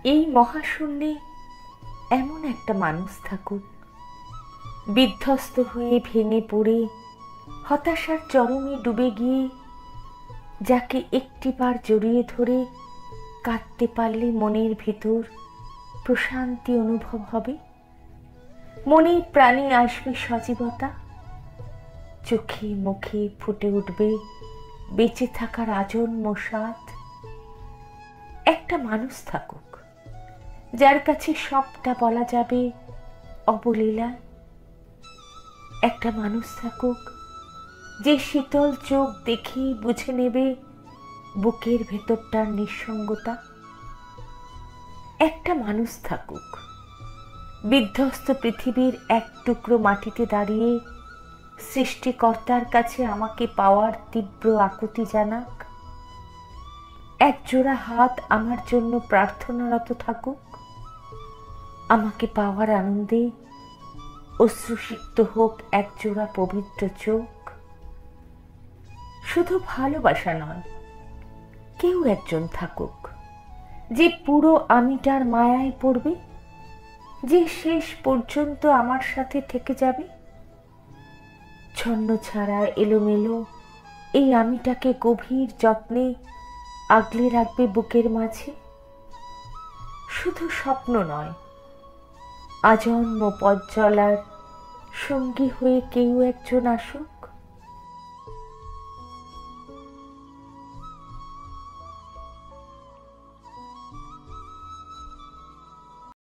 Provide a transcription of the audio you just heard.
এই মহাশূন্যে এমন একটা মানুষ থাকুক, বিধ্বস্ত হয়ে ভেঙে পড়ে হতাশার চরমে ডুবে গিয়ে যাকে একটিবার জড়িয়ে ধরে কাঁদতে পারলে মনের ভিতর প্রশান্তি অনুভব হবে, মনে প্রাণে আসবে সজীবতা, চোখে মুখে ফুটে উঠবে বেঁচে থাকার আজন্ম স্বাদ। একটা মানুষ থাকুক যার কাছে সবটা বলা যাবে অবলীলা। একটা মানুষ থাকুক যে শীতল চোখ দেখে বুঝে নেবে বুকের ভেতরটার নিঃসঙ্গতা। একটা মানুষ থাকুক বিধ্বস্ত পৃথিবীর এক টুকরো মাটিতে দাঁড়িয়ে সৃষ্টিকর্তার কাছে আমাকে পাওয়ার তীব্র আকুতি জানাক। এক জোড়া হাত আমার জন্য প্রার্থনারত থাকুক, আমাকে পাওয়ার আনন্দে অশ্রুসিক্ত হোক এক জোড়া পবিত্র চোখ। শুধু ভালোবাসা নয়, কেউ একজন থাকুক যে পুরো আমিটার মায়ায় পড়বে, যে শেষ পর্যন্ত আমার সাথে থেকে যাবে। ছন্ন ছাড়া এলোমেলো এই আমিটাকে গভীর যত্নে আগলে রাখবে বুকের মাঝে। শুধু স্বপ্ন নয়, আজন্ম পথ চলার সঙ্গী হয়ে কেউ একজন আসুক।